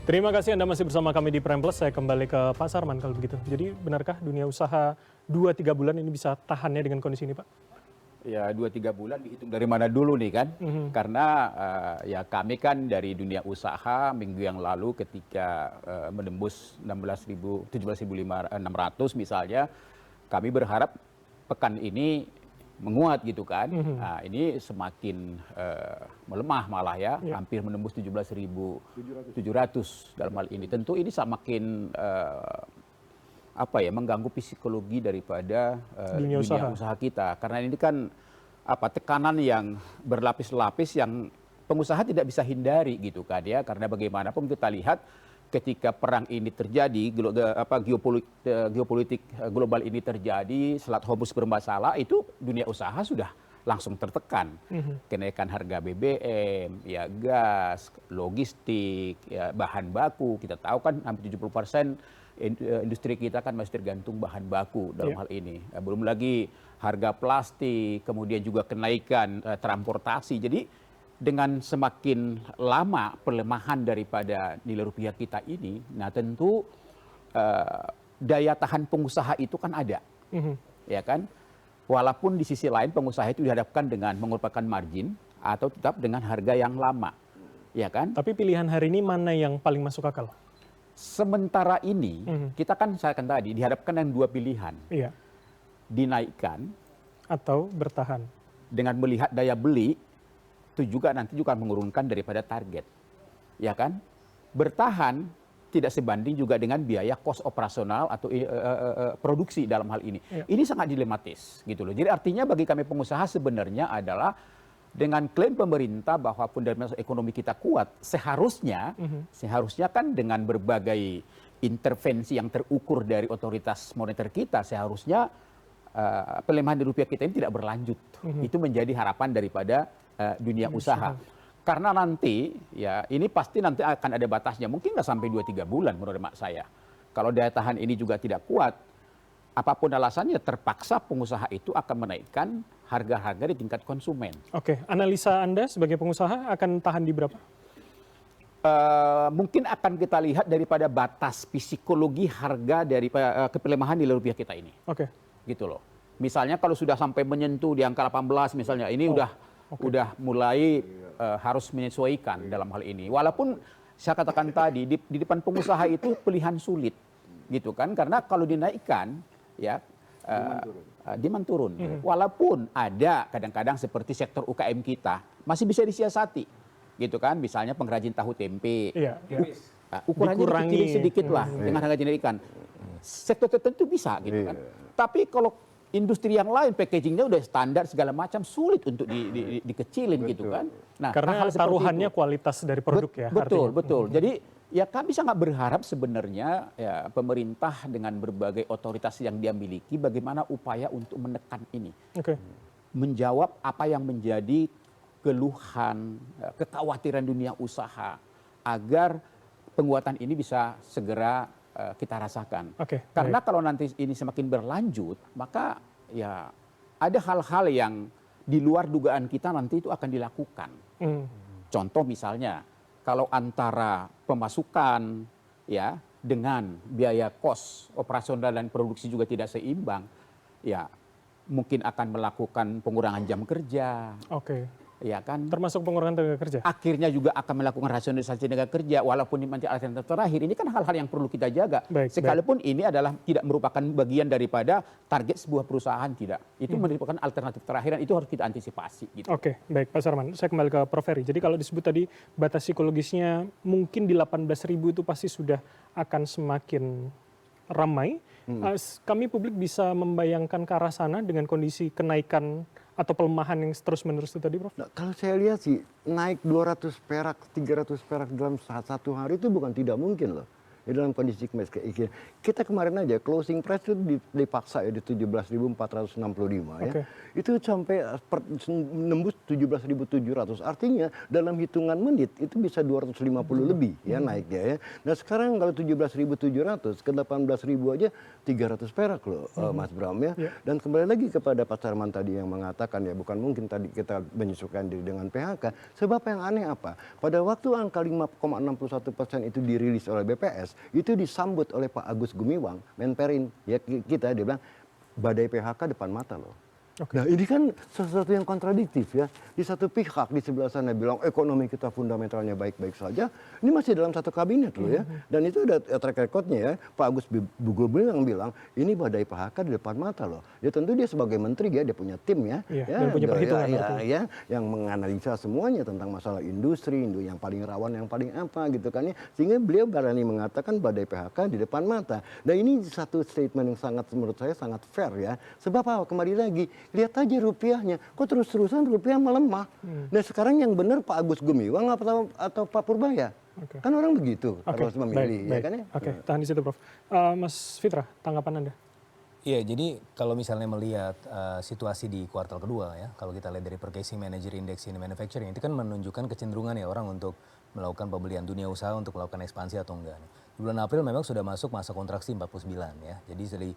Terima kasih Anda masih bersama kami di Prime Plus. Saya kembali ke Pak Sarman kalau begitu. Jadi benarkah dunia usaha 2-3 bulan ini bisa tahannya dengan kondisi ini, Pak? Ya 2-3 bulan dihitung dari mana dulu nih kan? Karena ya kami kan dari dunia usaha minggu yang lalu ketika menembus 17.600 misalnya, kami berharap pekan ini menguat gitu kan. Nah, ini semakin melemah malah ya, hampir menembus 17.700 dalam hal ini. Tentu ini semakin mengganggu psikologi daripada dunia usaha kita, karena ini kan tekanan yang berlapis-lapis yang pengusaha tidak bisa hindari gitu kan ya, karena bagaimanapun kita lihat ketika perang ini terjadi, geopolitik global ini terjadi, Selat Hormuz bermasalah, itu dunia usaha sudah langsung tertekan. Kenaikan harga BBM, ya gas, logistik, ya bahan baku, kita tahu kan hampir 70% industri kita kan masih tergantung bahan baku dalam hal ini. Belum lagi harga plastik, kemudian juga kenaikan transportasi. Jadi dengan semakin lama pelemahan daripada nilai rupiah kita ini, nah tentu daya tahan pengusaha itu kan ada, ya kan? Walaupun di sisi lain pengusaha itu dihadapkan dengan mengorbankan margin atau tetap dengan harga yang lama, ya kan? Tapi pilihan hari ini mana yang paling masuk akal? Sementara ini kita kan saya kan tadi dihadapkan dengan dua pilihan, dinaikkan atau bertahan. Dengan melihat daya beli itu juga nanti juga mengurungkan daripada target, ya kan? Bertahan tidak sebanding juga dengan biaya kos operasional atau produksi dalam hal ini. Ini sangat dilematis gitu loh. Jadi artinya bagi kami pengusaha sebenarnya adalah dengan klaim pemerintah bahwa fundamental ekonomi kita kuat, seharusnya kan dengan berbagai intervensi yang terukur dari otoritas moneter kita, seharusnya pelemahan rupiah kita ini tidak berlanjut. Itu menjadi harapan daripada dunia usaha. Karena nanti ya ini pasti nanti akan ada batasnya, mungkin nggak sampai 2-3 bulan menurut mak saya. Kalau daya tahan ini juga tidak kuat, apapun alasannya terpaksa pengusaha itu akan menaikkan harga-harga di tingkat konsumen. Oke, analisa Anda sebagai pengusaha akan tahan di berapa? Mungkin akan kita lihat daripada batas psikologi harga dari kepelemahan nilai rupiah kita ini. Oke. Gitu loh. Misalnya kalau sudah sampai menyentuh di angka 18 misalnya, ini udah mulai harus menyesuaikan dalam hal ini. Walaupun saya katakan tadi di depan pengusaha itu pilihan sulit, gitu kan? Karena kalau dinaikkan, ya demand turun. Walaupun ada kadang-kadang seperti sektor UKM kita masih bisa disiasati, gitu kan? Misalnya pengrajin tahu tempe, ukurannya dikecilin sedikit lah dengan harga dinaikkan. Sektor tertentu bisa, gitu kan? Tapi kalau industri yang lain packagingnya udah standar segala macam, sulit untuk dikecilin gitu kan. Nah, karena taruhannya kualitas dari produk ya. Betul. Jadi ya kami sangat berharap sebenarnya ya pemerintah dengan berbagai otoritas yang dia miliki bagaimana upaya untuk menekan ini. Menjawab apa yang menjadi keluhan, kekhawatiran dunia usaha agar penguatan ini bisa segera kita rasakan. Karena kalau nanti ini semakin berlanjut, maka ya ada hal-hal yang di luar dugaan kita nanti itu akan dilakukan. Contoh misalnya, kalau antara pemasukan ya dengan biaya kos operasional dan produksi juga tidak seimbang, ya mungkin akan melakukan pengurangan jam kerja. Ya kan, termasuk pengurangan tenaga kerja. Akhirnya juga akan melakukan rasionalisasi tenaga kerja, walaupun nanti alternatif terakhir ini kan hal-hal yang perlu kita jaga. Sekalipun ini adalah tidak merupakan bagian daripada target sebuah perusahaan, tidak. Itu merupakan alternatif terakhir dan itu harus kita antisipasi. Gitu. Baik Pak Sarman. Saya kembali ke Prof. Ferry. Jadi kalau disebut tadi batas psikologisnya mungkin di 18.000 itu pasti sudah akan semakin ramai. Kami publik bisa membayangkan ke arah sana dengan kondisi kenaikan atau pelemahan yang terus-menerus itu tadi, Prof? Nah, kalau saya lihat sih naik 200 perak, 300 perak dalam satu hari itu bukan tidak mungkin loh. dalam kondisi kayak kita kemarin aja closing price itu dipaksa ya di 17.465 ya. Itu sampai nembus 17.700. Artinya dalam hitungan menit itu bisa 250 lebih ya naiknya ya. Nah sekarang kalau 17.700 ke 18.000 aja 300 perak loh Mas Bram ya. Dan kembali lagi kepada Pak Sarman tadi yang mengatakan ya bukan mungkin tadi kita menyesuaikan diri dengan PHK. Sebab yang aneh apa? Pada waktu angka 5,61% itu dirilis oleh BPS, itu disambut oleh Pak Agus Gumiwang, Menperin ya kita, dia bilang badai PHK depan mata loh. Nah ini kan sesuatu yang kontradiktif ya. Di satu pihak di sebelah sana bilang ekonomi kita fundamentalnya baik-baik saja. Ini masih dalam satu kabinet loh ya. Dan itu ada track recordnya ya. Pak Agus Gumiwang bilang ini badai PHK di depan mata loh. Ya tentu dia sebagai menteri dia punya tim ya. Dan punya perhitungan. Ya, yang menganalisa semuanya tentang masalah industri, yang paling rawan, yang paling apa gitu kan ya. Sehingga beliau berani mengatakan badai PHK di depan mata. Dan ini satu statement yang sangat menurut saya sangat fair ya. Sebab apa? Kembali lagi lihat aja rupiahnya, kok terus-terusan rupiah melemah. Nah sekarang yang benar Pak Agus Gumiwang atau Pak Purbaya? Kan orang begitu harus memilih. Ya kan ya? Tahan di situ Prof. Mas Fitra, tanggapan Anda? Iya, jadi kalau misalnya melihat situasi di kuartal kedua ya, kalau kita lihat dari Purchasing Manager Index in Manufacturing, itu kan menunjukkan kecenderungan ya orang untuk melakukan pembelian dunia usaha untuk melakukan ekspansi atau enggak. Di bulan April memang sudah masuk masa kontraksi 49 ya. Jadi dari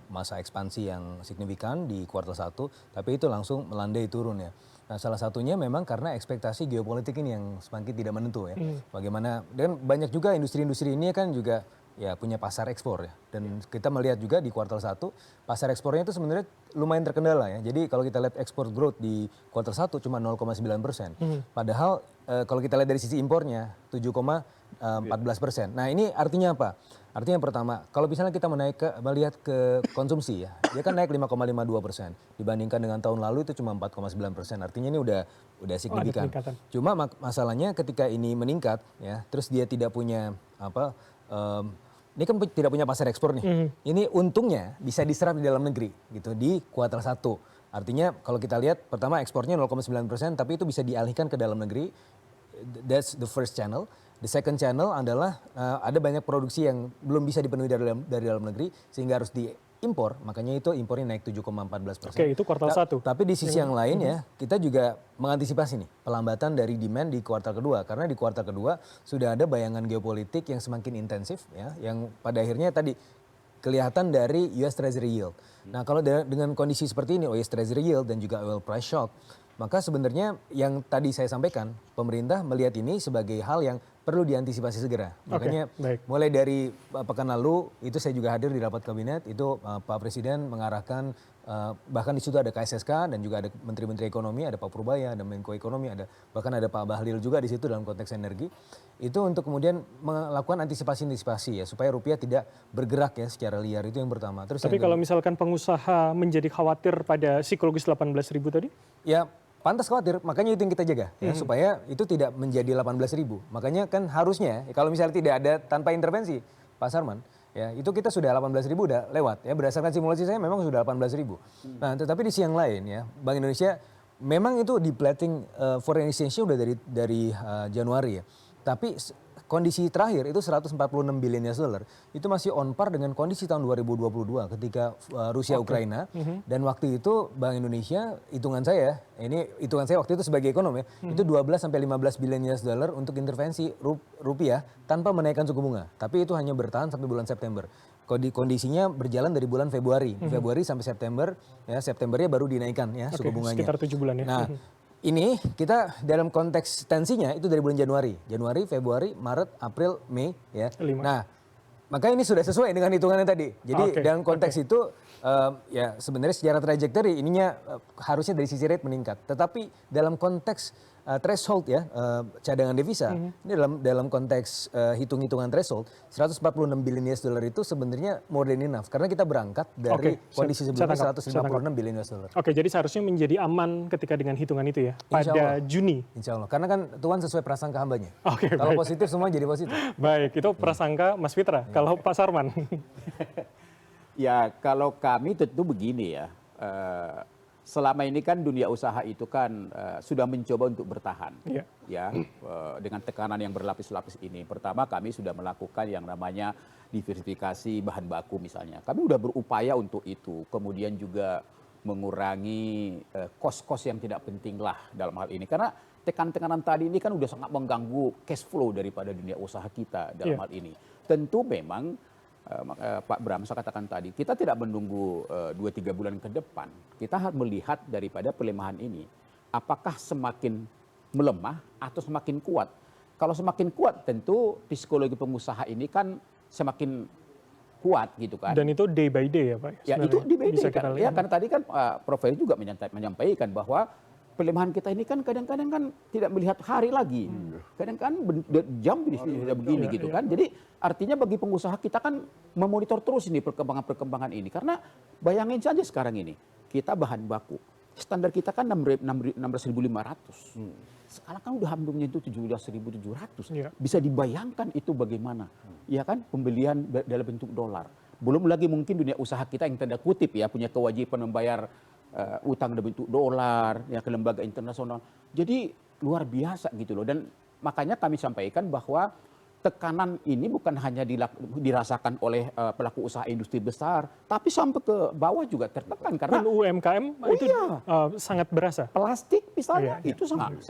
masa ekspansi yang signifikan di kuartal 1, tapi itu langsung melandai turun ya. Nah salah satunya memang karena ekspektasi geopolitik ini yang semakin tidak menentu ya. Bagaimana, dan banyak juga industri-industri ini kan juga ya punya pasar ekspor ya. Dan kita melihat juga di kuartal 1, pasar ekspornya itu sebenarnya lumayan terkendala ya. Jadi kalau kita lihat ekspor growth di kuartal 1 cuma 0,9%. Padahal kalau kita lihat dari sisi impornya 7,14%. Nah ini artinya apa? Artinya yang pertama, kalau misalnya kita melihat ke konsumsi ya, dia kan naik 5,52%. Dibandingkan dengan tahun lalu itu cuma 4,9%. Artinya ini udah signifikan. Cuma masalahnya ketika ini meningkat ya, terus dia tidak punya ini kan tidak punya pasar ekspor nih. Ini untungnya bisa diserap di dalam negeri gitu di kuartal 1. Artinya kalau kita lihat pertama ekspornya 0,9% tapi itu bisa dialihkan ke dalam negeri. That's the first channel. The second channel adalah ada banyak produksi yang belum bisa dipenuhi dari dalam negeri sehingga harus diimpor. Makanya itu impornya naik 7,14%. Oke, itu kuartal 1. Tapi di sisi yang lain ya, kita juga mengantisipasi nih pelambatan dari demand di kuartal kedua. Karena di kuartal kedua sudah ada bayangan geopolitik yang semakin intensif ya, yang pada akhirnya tadi kelihatan dari US Treasury Yield. Nah kalau dengan kondisi seperti ini, US Treasury Yield dan juga oil price shock, maka sebenarnya yang tadi saya sampaikan, pemerintah melihat ini sebagai hal yang perlu diantisipasi segera. Makanya mulai dari pekan lalu itu saya juga hadir di rapat kabinet, itu Pak Presiden mengarahkan, bahkan di situ ada KSSK dan juga ada Menteri-Menteri Ekonomi, ada Pak Purbaya, ada Menko Ekonomi, bahkan ada Pak Bahlil juga di situ dalam konteks energi. Itu untuk kemudian melakukan antisipasi ya supaya rupiah tidak bergerak ya secara liar, itu yang pertama. Terus tapi kalau misalkan pengusaha menjadi khawatir pada psikologis 18.000 tadi? Ya pantas khawatir, makanya itu yang kita jaga ya, supaya itu tidak menjadi 18.000. Makanya kan harusnya kalau misalnya tidak ada tanpa intervensi Pak Sarman, ya itu kita sudah 18.000 udah lewat ya, berdasarkan simulasi saya memang sudah 18.000. Nah tetapi di sisi yang lain ya, Bank Indonesia memang itu depleting foreign exchange-nya udah dari Januari ya. Tapi kondisi terakhir itu 146 billion US dollar itu masih on par dengan kondisi tahun 2022 ketika Rusia Ukraina, dan waktu itu Bank Indonesia hitungan saya waktu itu sebagai ekonom ya, itu 12 sampai 15 billion US dollar untuk intervensi rupiah tanpa menaikkan suku bunga, tapi itu hanya bertahan sampai bulan September. Kondisinya berjalan dari bulan Februari sampai September ya, Septembernya baru dinaikkan ya suku bunganya. Sekitar 7 bulan ya. Nah, ini kita dalam konteks tensinya itu dari bulan Januari, Februari, Maret, April, Mei ya. 5. Nah, maka ini sudah sesuai dengan hitungannya tadi. Jadi dalam konteks itu ya sebenarnya secara trajectory ininya harusnya dari sisi rate meningkat. Tetapi dalam konteks threshold ya, cadangan devisa, ini dalam konteks hitung-hitungan threshold 146 billion US dollar itu sebenarnya more than enough karena kita berangkat dari kondisi sebelumnya 156 billion US dollar. Oke, jadi seharusnya menjadi aman ketika dengan hitungan itu ya pada Juni. Insya Allah, karena kan Tuhan sesuai prasangka hambanya. Kalau kalau positif semua jadi positif. Baik, itu prasangka Mas Fitra. Kalau Pak Sarman? Ya kalau kami tentu begini ya. selama ini kan dunia usaha itu kan sudah mencoba untuk bertahan, ya dengan tekanan yang berlapis-lapis ini. Pertama kami sudah melakukan yang namanya diversifikasi bahan baku misalnya. Kami sudah berupaya untuk itu. Kemudian juga mengurangi kos-kos yang tidak penting lah dalam hal ini. Karena tekanan-tekanan tadi ini kan sudah sangat mengganggu cash flow daripada dunia usaha kita dalam hal ini. Tentu memang Pak Bram, saya katakan tadi, kita tidak menunggu 2-3 bulan ke depan. Kita harus melihat daripada pelemahan ini. Apakah semakin melemah atau semakin kuat? Kalau semakin kuat, tentu psikologi pengusaha ini kan semakin kuat gitu kan. Dan itu day by day ya Pak? Ya itu day by day kan. Ya, karena tadi kan Prof. Ferry juga menyampaikan bahwa pelemahan kita ini kan kadang-kadang kan tidak melihat hari lagi. Kadang-kadang jam sudah begini gitu kan. Jadi artinya bagi pengusaha kita kan memonitor terus ini perkembangan-perkembangan ini. Karena bayangin saja sekarang ini, kita bahan baku. Standar kita kan 16.500. Sekarang kan udah hampir menyentuh 17.700. Bisa dibayangkan itu bagaimana. Ya kan, pembelian dalam bentuk dolar. Belum lagi mungkin dunia usaha kita yang tanda kutip ya punya kewajiban membayar utang dalam bentuk dolar ya ke lembaga internasional. Jadi luar biasa gitu loh. Dan makanya kami sampaikan bahwa tekanan ini bukan hanya dirasakan oleh pelaku usaha industri besar, tapi sampai ke bawah juga tertekan karena UMKM itu sangat berasa. Plastik misalnya itu sangat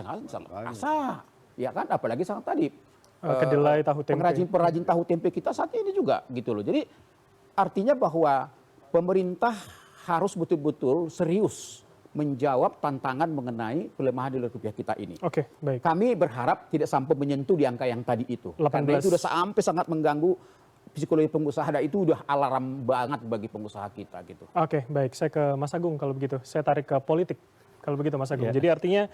berasa. Ya kan, apalagi sangat tadi kedelai, tahu tempe. Pengrajin tahu tempe kita saat ini juga gitu loh. Jadi artinya bahwa pemerintah harus betul-betul serius menjawab tantangan mengenai pelemahan nilai rupiah kita ini. Oke, baik. Kami berharap tidak sampai menyentuh di angka yang tadi itu. Karena itu sudah sampai sangat mengganggu psikologi pengusaha dan itu udah alarm banget bagi pengusaha kita gitu. Oke, baik. Saya ke Mas Agung kalau begitu. Saya tarik ke politik kalau begitu Mas Agung. Jadi artinya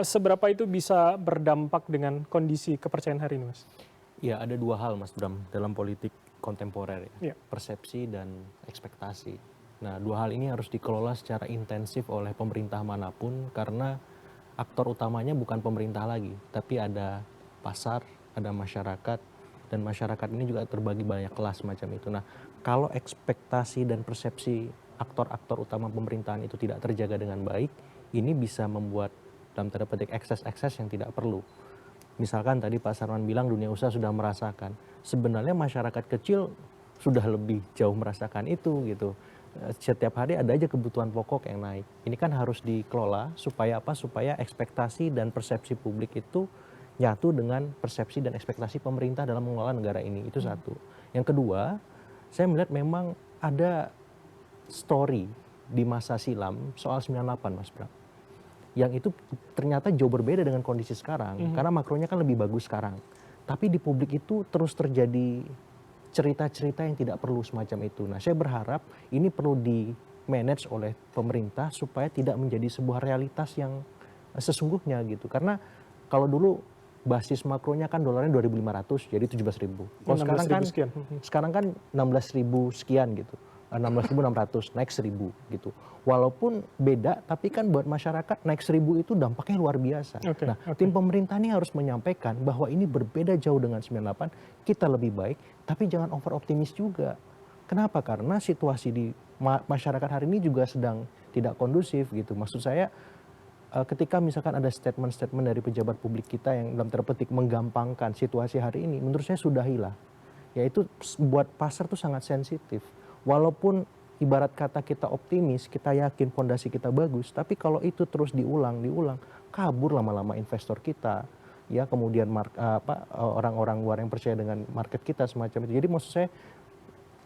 seberapa itu bisa berdampak dengan kondisi kepercayaan hari ini, Mas? Ya, ada dua hal Mas Bram dalam politik kontemporer ya. Ya. Persepsi dan ekspektasi. Nah, dua hal ini harus dikelola secara intensif oleh pemerintah manapun karena aktor utamanya bukan pemerintah lagi, tapi ada pasar, ada masyarakat, dan masyarakat ini juga terbagi banyak kelas macam itu. Nah, kalau ekspektasi dan persepsi aktor-aktor utama pemerintahan itu tidak terjaga dengan baik, ini bisa membuat dalam tanda petik ekses-ekses yang tidak perlu. Misalkan tadi Pak Sarwan bilang dunia usaha sudah merasakan, sebenarnya masyarakat kecil sudah lebih jauh merasakan itu gitu. Setiap hari ada aja kebutuhan pokok yang naik. Ini kan harus dikelola supaya apa? Supaya ekspektasi dan persepsi publik itu nyatu dengan persepsi dan ekspektasi pemerintah dalam mengelola negara ini. Itu satu. Yang kedua, saya melihat memang ada story di masa silam soal 98 Mas Bram. Yang itu ternyata jauh berbeda dengan kondisi sekarang. Karena makronya kan lebih bagus sekarang. Tapi di publik itu terus terjadi cerita-cerita yang tidak perlu semacam itu. Nah, saya berharap ini perlu di-manage oleh pemerintah supaya tidak menjadi sebuah realitas yang sesungguhnya gitu. Karena kalau dulu basis makronya kan dolarnya 2.500 jadi 17.000. Kalau sekarang kan 16.000 sekian gitu. 16.600 naik 1.000 gitu. Walaupun beda tapi kan buat masyarakat naik 1.000 itu dampaknya luar biasa. Tim pemerintah ini harus menyampaikan bahwa ini berbeda jauh dengan 98, kita lebih baik tapi jangan over optimis juga. Kenapa? Karena situasi di masyarakat hari ini juga sedang tidak kondusif gitu. Maksud saya ketika misalkan ada statement-statement dari pejabat publik kita yang dalam tanda petik menggampangkan situasi hari ini, menurut saya sudahilah. Yaitu buat pasar tuh sangat sensitif. Walaupun ibarat kata kita optimis, kita yakin fondasi kita bagus, tapi kalau itu terus diulang, kabur lama-lama investor kita, ya kemudian orang-orang luar yang percaya dengan market kita semacam itu. Jadi maksud saya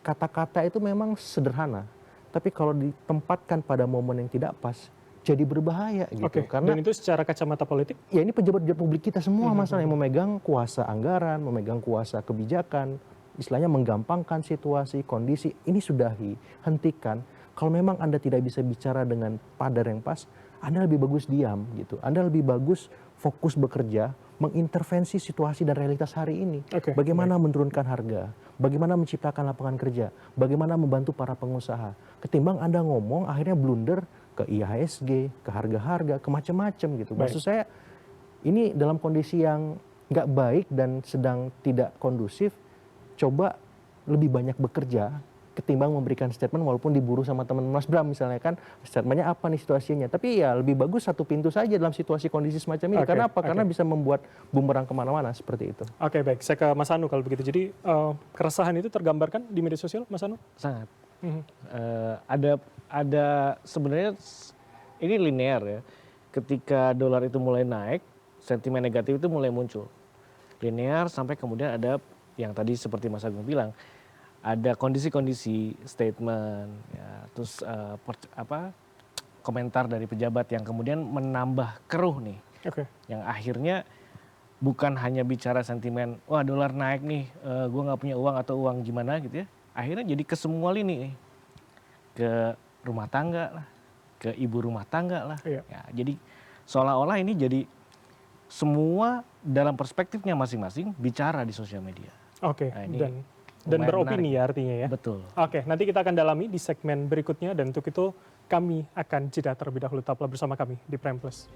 kata-kata itu memang sederhana, tapi kalau ditempatkan pada momen yang tidak pas, jadi berbahaya gitu. Karena dan itu secara kacamata politik? Ya ini pejabat-pejabat publik kita semua masalah yang memegang kuasa anggaran, memegang kuasa kebijakan, istilahnya menggampangkan situasi, kondisi, ini sudahi, hentikan. Kalau memang Anda tidak bisa bicara dengan padar yang pas, Anda lebih bagus diam gitu. Anda lebih bagus fokus bekerja, mengintervensi situasi dan realitas hari ini. Bagaimana menurunkan harga, bagaimana menciptakan lapangan kerja, bagaimana membantu para pengusaha. Ketimbang Anda ngomong akhirnya blunder ke IHSG, ke harga-harga, ke macam-macam gitu. Maksud saya ini dalam kondisi yang nggak baik dan sedang tidak kondusif, coba lebih banyak bekerja, ketimbang memberikan statement walaupun diburu sama teman Mas Bram misalnya kan statementnya apa nih situasinya. Tapi ya lebih bagus satu pintu saja dalam situasi kondisi semacam ini. Oke, Karena apa? oke. Karena bisa membuat bumerang kemana-mana seperti itu. Oke, baik. Saya ke Mas Anu kalau begitu. Jadi keresahan itu tergambarkan di media sosial, Mas Anu? Sangat. Mhm. Ada sebenarnya ini linear ya. Ketika dolar itu mulai naik, sentimen negatif itu mulai muncul. Linear sampai kemudian ada yang tadi seperti Mas Agung bilang, ada kondisi-kondisi statement, ya, terus komentar dari pejabat yang kemudian menambah keruh nih, Oke. yang akhirnya bukan hanya bicara sentimen, wah dolar naik nih, gue nggak punya uang atau uang gimana gitu ya, akhirnya jadi ke semua lini nih, ke rumah tangga lah, ke ibu rumah tangga lah, Iya. ya, jadi seolah-olah ini jadi semua dalam perspektifnya masing-masing bicara di sosial media. Oke, Nah, ini dan lumayan beropini menarik. ya artinya ya. Betul. Oke, nanti kita akan dalami di segmen berikutnya dan untuk itu kami akan jeda terlebih dahulu. Tetaplah bersama kami di Prime Plus.